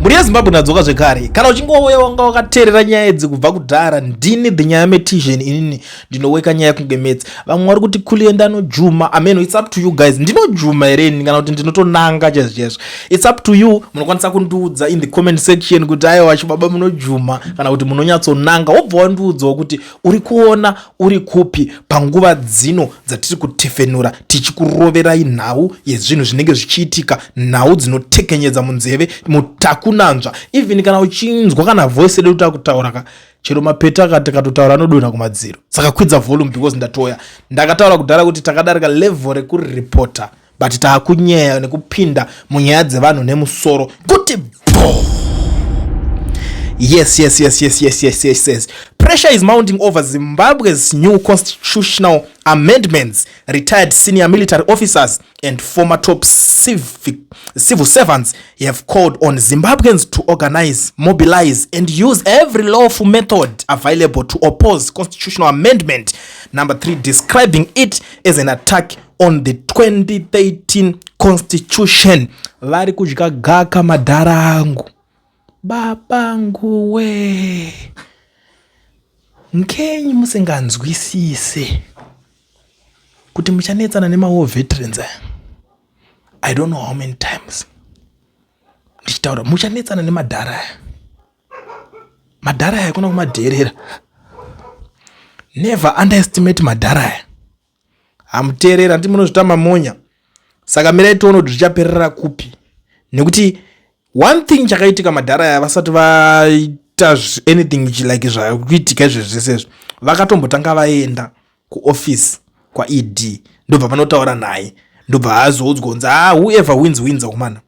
muri yeZimbabwe nadzoka zvekare kana uchingouya wanga wakateerera nyaya idzi kubva kudhara ndini the nyaya metizhen inini ndinoweka nyaya kunge metsi vamwe vari kuti kulienda nojuma amen it's up to you guys ndinojuma hereni kana kuti ndinotonanga chezvo it's up to you munokwanisa kundiudza in the comment section kuti aiwa chibaba munojuma kana kuti munonyatsonanga wobva wandiudzawo kuti uri kuona uri kupi panguva dzino dzatiri kutefenura tichikuroverai nhau yezvinhu zvinenge zvichiitika nhau dzinotekenyedza munzeve mutakunanzva even kana uchinzwa kana voice yedu takutaura chero mapeta akati katotaura anodonha kumadziro saka kwidza volume because ndakataura kudhara kuti takadarika level rekureporter but taakunyaya nekupinda munyaya dzevanhu nemusoro kuti Yes. Pressure is mounting over Zimbabwe's new constitutional amendments. Retired senior military officers and former top civil servants have called on Zimbabweans to organize, mobilize, and use every lawful method available to oppose constitutional amendment number 3, describing it as an attack on the 2013 constitution. Vari kudya gaka madhara angu. Babangu we nkenyi musinganzwisise kuti muchanetsana nemawo veterans I don't know how many times ndichitaura muchanetsana nemadhara yakona kumadherera never underestimate madhara amuteerera ndi munozvitama monya saka mirai tione kuti zvichaperera kupi nekuti one thing chakaitika madhara aya vasati vaita anything like zvakuitika izvezvesezvo vakatombotanga vaenda kuoffice kwaED ndobva vanotaura naye ndobva azoudzwa kunzi whoever wins kumana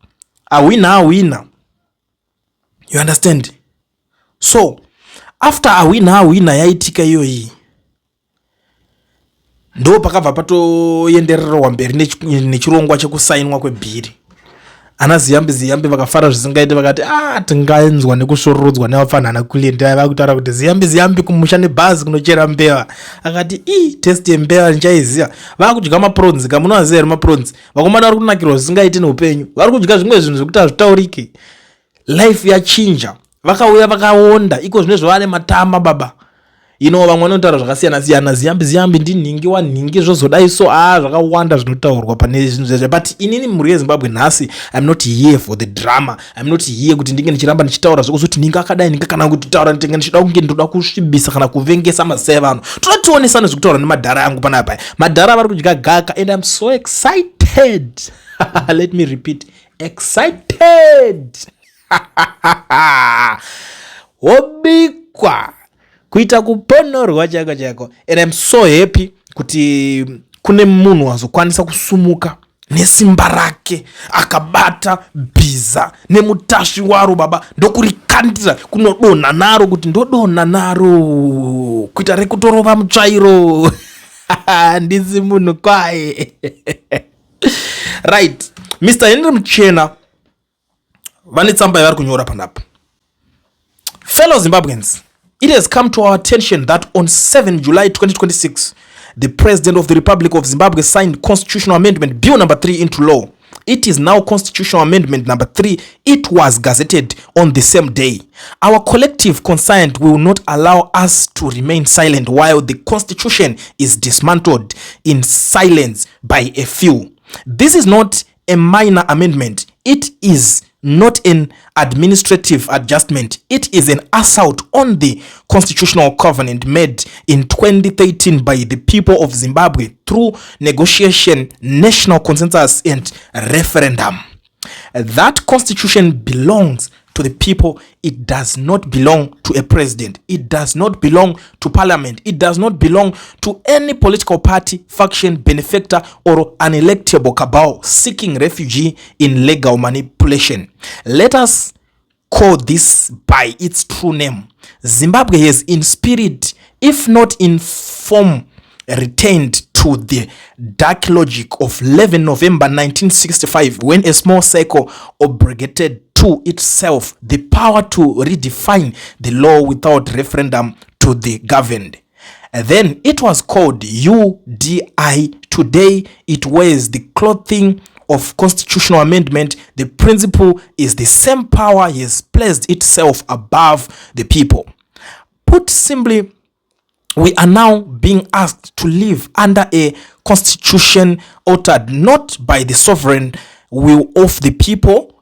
awina you understand so after awina yaitika iyoyi ndo pakabva patoendererwa mberi nechirongwa chekusainwa kwebhiri ana ziyambi vakafara zvisingaite vakati tingaenzwa nekusvororodzwa nevafanana kulienda vakutaura kuti ziyambi kumusha nebhazi kunochera mbeva akati test yembeva ndichaiziya vakudya mapronzi kamunovaziya here mapronzi vakomana vari kunakirwa zvisingaite neupenyu vari kudya zvimwe zvinhu zvekuti hazvitaurike life yachinja vakauya vakaonda iko zvine zvavane matama baba vamwe vanotaura zvakasiyana ziyambi ndinhingi wanhingi zvozodai so zvakawanda zvinotaurwa pane zvinhu zvezvo but inini mhuri yeZimbabwe nhasi I'm not here for the drama I'm not here kuti ndinge ndichiramba ndichitaura zvokuti ninga akadai ninga kana kuti taura ndinge ndichida kunge ndoda kusvibisa kana kuvengesa mazai vanhu toda tionesana zvekutaura nemadhara angu panapa madhara vari kudya gaka and I'm so excited let me repeat excited wobikwa kuita kuponorwa chako and I'm so happy kuti kune munhu azokwanisa kusumuka nesimba rake akabata bhiza nemutasvi waro baba ndokurikandira kunodonha naro kuti ndodonha naro kuita rekutorova mutsvairo ndisi munhu kwaye right Mr. Henry Muchena vane tsamba yavari kunyora panapa. Fellow Zimbabweans, it has come to our attention that on 7 July 2026, the President of the Republic of Zimbabwe signed Constitutional Amendment Bill number 3 into law. It is now Constitutional Amendment number 3. It was gazetted on the same day. Our collective consent will not allow us to remain silent while the Constitution is dismantled in silence by a few. This is not a minor amendment. It is not an administrative adjustment. It is an assault on the constitutional covenant made in 2013 by the people of Zimbabwe through negotiation, national consensus, and referendum. That constitution belongs to the people. It does not belong to a president. It does not belong to parliament. It does not belong to any political party, faction, benefactor, or unelectable cabal seeking refuge in legal manipulation. Let us call this by its true name. Zimbabwe has in spirit, if not in form, retained to the dark logic of 11 November 1965 when a small circle abrogated to itself the power to redefine the law without referendum to the governed. Then it was called UDI. Today it wears the clothing of constitutional amendment, the principle is the same power has placed itself above the people. Put simply, we are now being asked to live under a constitution altered not by the sovereign will of the people,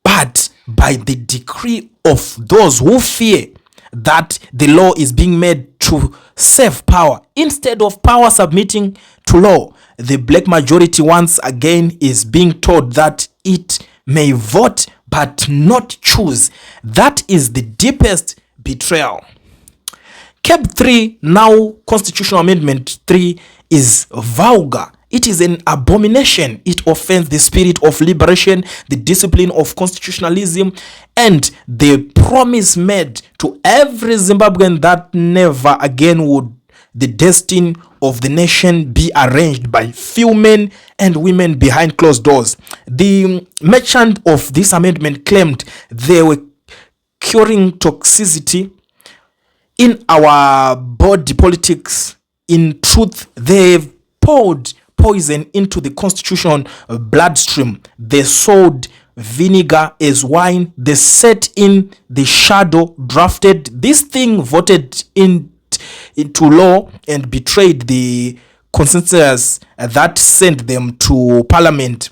but by the decree of those who fear that the law is being made to save power instead of power submitting to law. The black majority once again is being told that it may vote but not choose. That is the deepest betrayal. Cap 3, now Constitutional Amendment 3, is vulgar. It is an abomination. It offends the spirit of liberation, the discipline of constitutionalism, and the promise made to every Zimbabwean that never again would the destiny of the nation be arranged by few men and women behind closed doors. The merchant of this amendment claimed they were curing toxicity in our body politics. In truth, they've poured poison into the constitution bloodstream. They sold vinegar as wine. They set in the shadow, drafted this thing, voted into law, and betrayed the consensus that sent them to parliament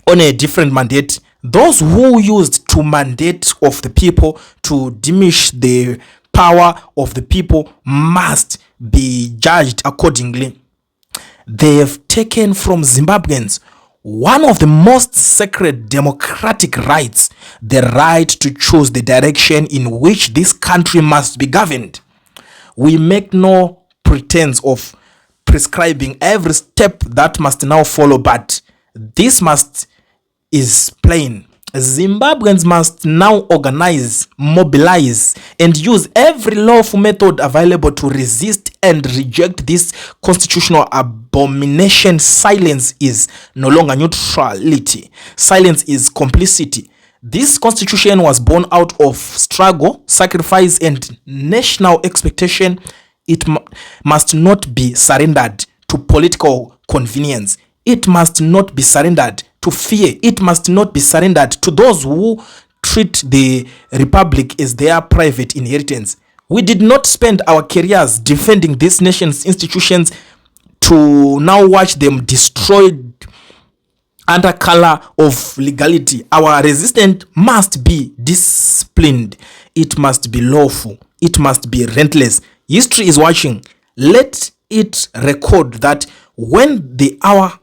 on a different mandate. Those who used to mandate of the people to diminish the power of the people must be judged accordingly. They have taken from Zimbabweans one of the most sacred democratic rights, the right to choose the direction in which this country must be governed. We make no pretense of prescribing every step that must now follow, but this is plain. Zimbabweans must now organize, mobilize, and use every lawful method available to resist and reject this constitutional abomination. Silence is no longer neutrality. Silence is complicity. This constitution was born out of struggle, sacrifice, and national expectation. It must not be surrendered to political convenience. It must not be surrendered to fear. It must not be surrendered to those who treat the republic as their private inheritance. We did not spend our careers defending this nation's institutions to now watch them destroyed under color of legality. Our resistance must be disciplined. It must be lawful. It must be relentless. History is watching. Let it record that when the hour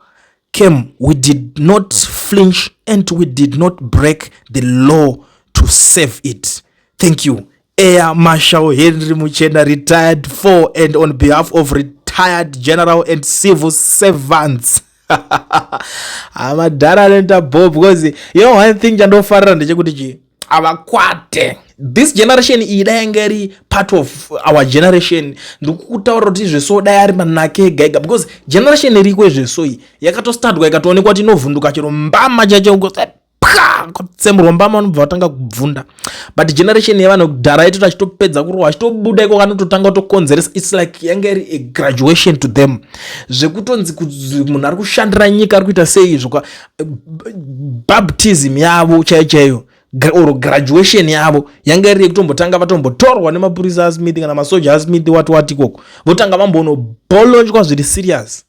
came, we did not flinch and we did not break the law to save it. Thank you. Air Marshal Henry Muchena, retired for and on behalf of retired general and civil servants. I'm a dara Bob because one thing jando farra ndechekuti avakwate. This generation idangeri part of our generation ndikutaura kuti zvesoda yari manake gaiga because generation iriko zvesoi yakatostartwa ikatoonekwa kuti inovhunduka chero mbama chacho kutsemurwa mbama unobva watanga kubvunda, but generation yevanhu kudhara ito tachitopedza kurohwa achitobuda iko kanototanga kutokonzeresa. It's like yanga iri a graduation to them zvekutonzi munhu ari kushandira nyika ari kuita sei izvo baptism yavo chaiyo or graduation yavo yanga iri yekutombotanga vatombotorwa nemapurisa asmith kana masoja asmith wati ikoko votanga vambonobholonjwa zviri serious,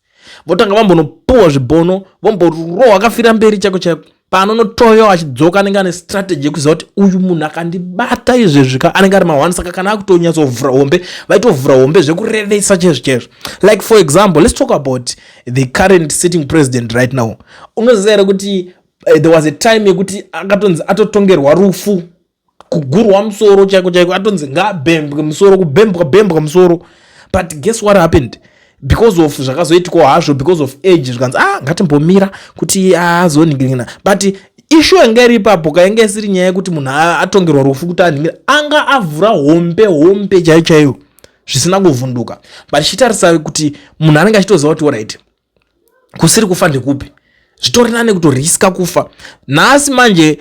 votanga vambonopuwa zvibono vomborohwa akafira mberi chako chaiko pano notoyo achidzoka anenge ane strategy yekuziva kuti uyu munhu akandibata izvezvika anenge ari mahwani. Saka kana akutonyatsovhura hombe vaitovhura hombe zvekurevesa chezvo. Like for example, let's talk about the current sitting president right now. Unoziva here kuti there was a time yekuti akatonzi atotongerwa rufu, kugurwa musoro chaiko atonzi ngabhembwe musoro, kubhembwa musoro, but guess what happened? Because of zvakazoitwa hazvo, because of age zvikanzi ngatimbomira kuti azoningirina, but issue yanga iri ipapo kainge isiri nyaya yekuti munhu atongerwa rufu kuti aningira, anga avhura hombe chaiyo zvisina kuvhunduka. But chitarisa kuti munhu anenge achitoziva kuti alright kusiri kufa ndekupi, zvitorina kutoriska kufa. Nhasi manje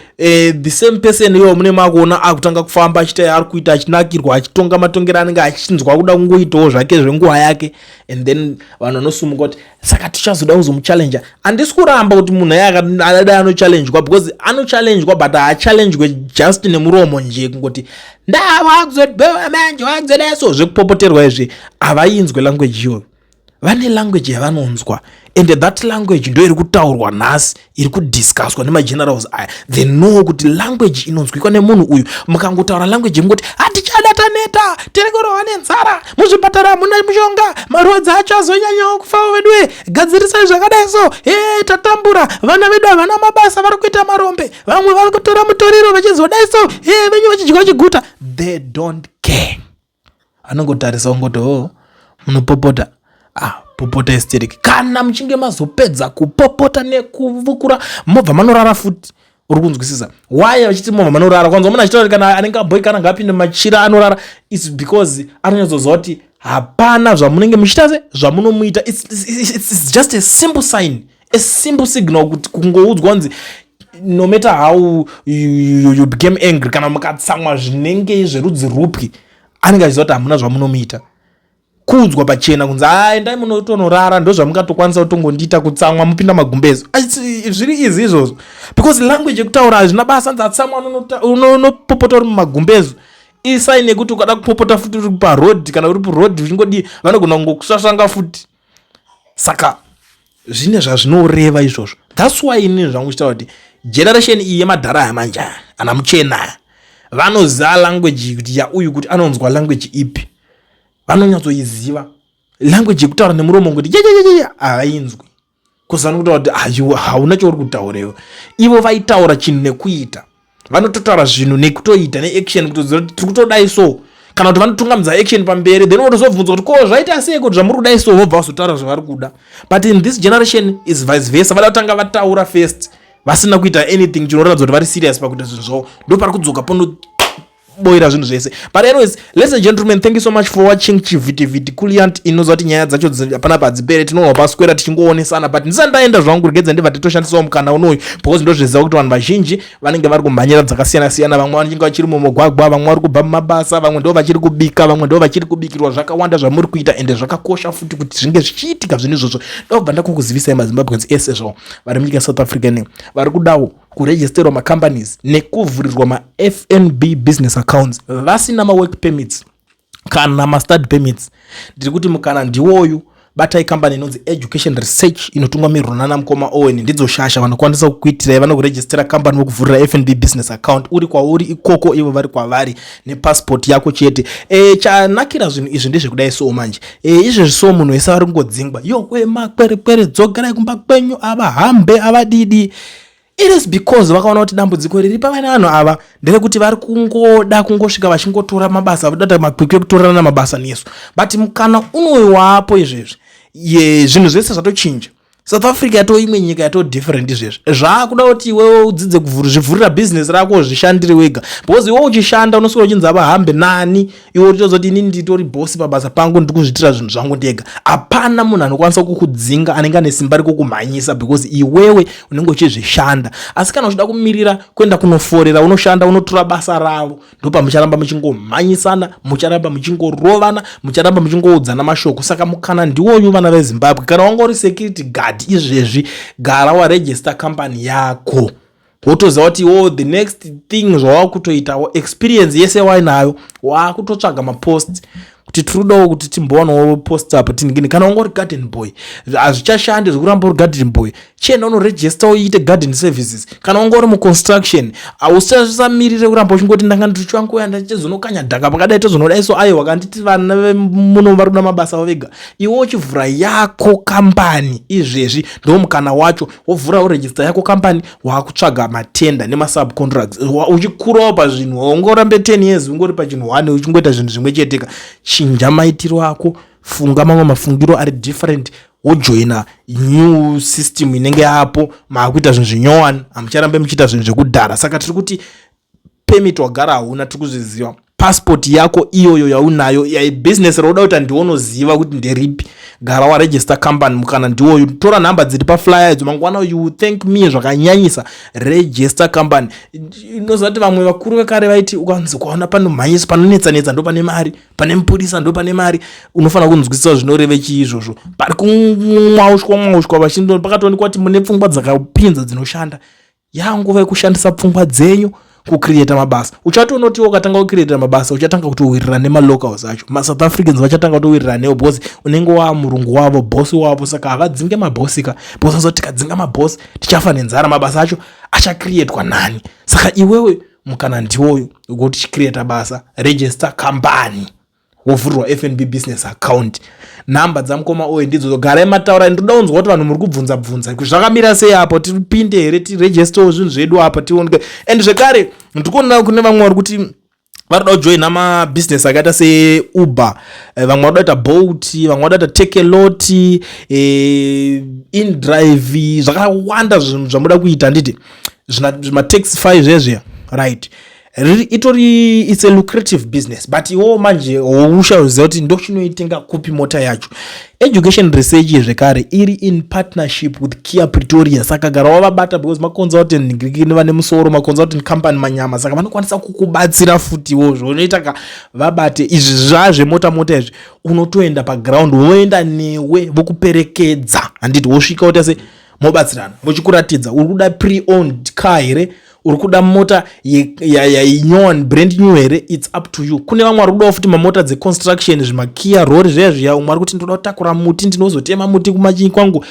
the same person iwo mune makuona akutanga kufamba achita ari kuita achinakirwa achitonga matongero anenge achinzwa kuda kungoitawo zvake zvenguva yake, and then vanhu vanosumuka kuti saka tichazoda kuzomuchallenja. Handisi kuramba kuti munhu akadai anochallenjwa, because anochallenjwa but haachallenjwe just nemuromo nje kungoti ndavakuzobhewa manje wakuzodaso zvekupopoterwa izvi. Havainzwe language iyoyo, vane language yavanonzwa, and that language ndo iri kutaurwa nhasi, iri kudiscusswa nemagenerals aya. They know kuti language inonzwikwa nemunhu uyu. Mukangotaura language mungoti hatichada taneta, tiri kurohwa nenzara, muzvipatara hamuna mishonga, marwadzi achazonyanyawo kufa vedwe, gadzirisai zvakadai so, tatambura, vana vedu havana mabasa, vari kuita marombe, vamwe vari kutora mutoriro vachizodai so, venyu vachidya chiguta. They don't care. Anongotarisa ungoti munopopota, popota hysteric. Kana mchinge mazopedza kupopota nekuvukura, mobva manorara futi. Uri kunzwisisa why vachiti mobva manorara? Kwanza muna achitaura kana anenge aboy kana ngapinde machira anorara, it's because anonyatsoziva kuti hapana zvamunenge muchita zvamunomuita. It's just a simple sign, a simple signal kuti kungoudzwa kunzi no matter how you became angry, kana mukatsamwa zvinenge zverudzi rupi, anenge achiziva kuti hamuna zvamunomuita. Kuudzwa pachena kunzi endai munotonorara, ndo zvamukatokwanisa kutongondiita kutsamwa mupinda magumbezi. Zviri izi izvozvo, because language yekutaura hazvina basa. Nzatsamwa unopopota uri mumagumbezi isaini yekuti ukada kupopota futi uri paroad kana uri puroad uchingodi vanogona kungokusvasvanga futi. Saka zvine zvazvinoreva izvozvo. That's why ini zvangu chitaura kuti generation iyi yemadhara yamanje ana muchena vanoziva language kuti yauyu kuti anonzwa language ipi, vanonyatsoiziva language yekutaura nemuromo ngoti havainzwi kuzana kutaura kuti hauna chauri kutaurewo. Ivo vaitaura chinhu nekuita, vanototaura zvinhu nekutoita neaction, kutoziva kuti tiri kutodai so, kana kuti vanotungamidza action pamberi, then votozobvunza kuti ko zvaita sei kuti zvamuri kudai so, vobva vazotaura zvavari kuda. But in this generation is vice versa, vada kutanga vataura first vasina kuita anything chinoratidza kuti vari serious pakuita zvinhu zvavo, ndo pari kudzoka pono boira zvinhu zvese. But anyways, ladies and gentlemen, thank you so much for watching chivhitivhiti Kuliant. Inoziva kuti nyaya dzacho hapana padzipere, tinonwa paswera tichingoonesana, but ndisati ndaenda zvangu regedza ndibva titoshandisawo mukana unoyu, because ndozviziva kuti vanhu vazhinji vanenge vari kumhanyira dzakasiyana siyana. Vamwe vanenge vachiri mumugwagwa, vamwe vari kubva mumabasa, vamwe ndo vachiri kubika, vamwe ndo vachiri kubikirwa zvakawanda zvamuri kuita, ende zvakakosha futi kuti zvinge zvichiitika zvinhu izvozvo. Ndobva ndakungozivisai maZimbabweans ese zvavo vari munyika South Africa vari kudawo kuregisterwa macompanies nekuvhurirwa ma-FNB business accounts vasina ma-work permits kana ma-study permits. Ndiri kuti mukana ndiwoyu, batai company inonzi Education Research inotungamirwa nana Mukoma Owen. Ndidzo shasha vanokwanisa kukuitirai, vanokurejistera company vokuvhurira FNB business account uri kwauri ikoko, ivo vari kwavari nepassport yako chete. Chanakira zvinhu izvi ndezvekudai so manje izvezvi so munhu wese vari kungodzingwa makwerekwere dzogerai kumba kwenyu, avahambe avadidi. It is because vakaona kuti dambudziko riri pavana vanhu ava nderekuti vari kungoda kungosvika vachingotora mabasa, vadata makwikwi ekutorana mabasa nesu. But mukana unowapo izvezvi, zvinhu zvese zvatochinja. South Africa yato imwe nyika yato different izvezvi. Zvakuda kuti iwewe udzidze kuvhurira business rako zvishandire wega, because iwewe uchishanda unoswera uchinzi avahambe nani, iwe uchizoti inini nditori bosi pabasa pangu ndikuzvitira zvinhu zvangu ndega. Hapana munhu anokwanisa kukudzinga anenge ane simba rekukumhanyisa, because iwewe unenge uchizvishanda. Asi kana uchida kumirira kuenda kunoforera, unoshanda unotora basa ravo, ndopa mucharamba muchingomhanyisana, mucharamba muchingorovana, mucharamba muchingoudzana mashoko. Saka mukana ndiwoyu vana veZimbabwe, kana wangori security guard izvezvi gara waregister company yako, wotoziva kuti the next thing zvawakutoita experience yese wainayo wakutotsvaga mapost kuti tirudawo kuti timbowanawo post apa tiningini. Kana ungori garden boy hazvichashandi zvekuramba uri garden boy, chienda unoregister uite garden services. Kana ungori muconstruction hausamirire kuramba uchingoti ndanga ndichwanguya ndichizonokanya dhaka pakadai tozonodai so aiwa kanditi vana muno vari kuda mabasa vega. Iwe uchivhura yako company izvezvi ndo mukana wacho, wovhura uregister yako company, wakutsvaga matenda nemasubcontracts, uchikurawo pazvinhu. Ungorambe 10 years ungori pachinhu 1 uchingoita zvinhu zvimwe cheteka. Chinja maitiro ako, funga mamwe mafungiro ari different, wojoina new system inenge yapo, maakuita zvinhu zvinyowani, hamucharambe muchiita zvinhu zvekudhara. Saka tiri kuti permit wagara hauna, tiri kuzviziva passport yako iyoyo yaunayo business roda kuti ndionoziva kuti nderipi, gara wa register company mukana ndiwoyo, tora namba dziri pa flyer idzo mangwana you thank me zvakanyanyisa, register company. Inozati vamwe vakuru vekare vaiti ukanzi kwaona pano mhanyisi panonetsanetsa ndo pane mari, pane mupurisa ndo pane mari, unofana kunzwisisa zvinoreve chiizvozvo. Pari kumwauswa vachindo pakatoonekwa kuti mune pfungwa dzakapinza dzinoshanda. Yanguva yekushandisa pfungwa dzenyu kucreate mabasa. Uchatonoti wakatanga kucreate mabasa uchatanga kutowirirana nemalocals acho. South Africans vachatanga kutowirirana newo boss, unenge wa murungu wavo, boss wavo, saka avadzinge maboss ka. Boss azoti kadzinga maboss tichafa nenzara, mabasa acho achacreatewa nani? Saka iwewe mukana ndiwoyo ukuthi create basa, register company, wovhurwa FNB business account. Namba dzamukoma oyo ndidzo gara mataura, ndoda kunzwa kuti vanhu muri kubvunza bvunza kuti zvakamira sei apo, tipinde here tiregister zvinhu zvedu apa tioneke. And zvekare ndikuona kune vamwe vari kuti varida kujoina mabusiness akaita seUber, vamwe varida kuita Bolt, vamwe varida kuita Takealot, InDrive, zvakawanda zvinhu zvamuda kuita nditi zvima-Taxify zvezvia, right? It's a lucrative business, but iwo manje ushaziva kuti ndochinoitenga kupi mota yacho. Education research zvekare iri in partnership with Kia Pretoria, saka gara wavabata because ma-consultant vane musoro, ma-consultant company manyama, saka vanokwanisa kukubatsira futi wozvo. Unoita vabate izvi zvazvemota izvi, unotoenda paground, woenda newe vokuperekedza, handiti wosvika kuti ase mobatsirana, vochikuratidza uri kuda pre-owned car here, uri kuda mota brand new here, it's up to you. Kune vamwe vari kudawo futi mamota dzeconstruction, zvimakia rori zvezviya, umwe ari kuti ndoda kutakura muti, ndinozotema muti kumachinyi kwangu,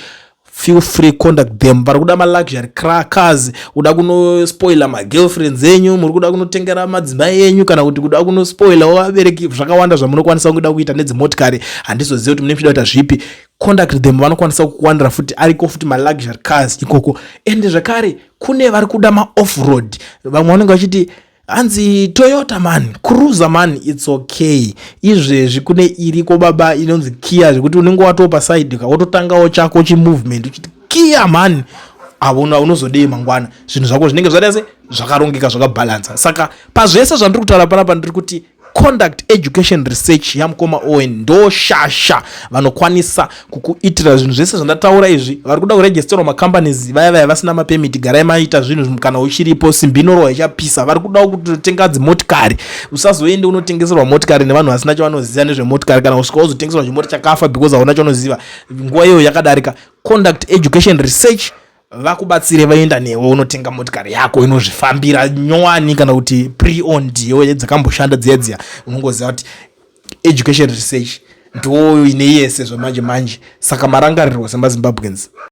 feel free contact them. Vari kuda ma-luxury cars, uda kunospoila ma-girlfriends enyu, muri kuda kunotengera madzimai enyu, kana kuti kuda kunospoila vabereki, zvakawanda zvamunokwanisa kuda kuita nedzimotikari, handizoziva kuti mune muchida kuita zvipi. Contact them, vanokwanisa kukuwanira futi ariko futi ma-luxury cars ikoko. Ende zvakare kune vari kuda ma-off-road, vamwe vanenge vachiti hanzi Toyota man, Cruiser man, it's okay. Izvezvi kune iriko baba inonzi Kia, zvekuti unenge watopa side ka wototangawo chako chimovement uchiti Kia man, avona unozodei mangwana, zvinhu zvako zvinenge zvadase zvakarongeka zvakabalansa. Saka pazvese zvandiri kutaura panapa ndiri kuti conduct education research yamukoma Owen ndoshasha vanokwanisa kukuitira zvinhu zvese zvandataura izvi. Vari kuda kuregisterwa macompanies vaya vasina mapemiti, garai maita zvinhu kana uchiripo, simbinoro ichapisa. Vari kuda kutenga dzimotikari, usazoende unotengeserwa motikari nevanhu vasina chavanoziva nezvemotikari, kana usvika uzotengeserwa chimota chakafa because hauna chaunoziva, nguva iyo yakadarika. Conduct education research vakubatsire vaenda newe unotenga motikari yako inozvifambira nyowani, kana kuti pre-owned iwe dzakamboshanda dziya unongoziva kuti education research ndo ine yese zvamanje manje. Saka marangarirwa semaZimbabweans.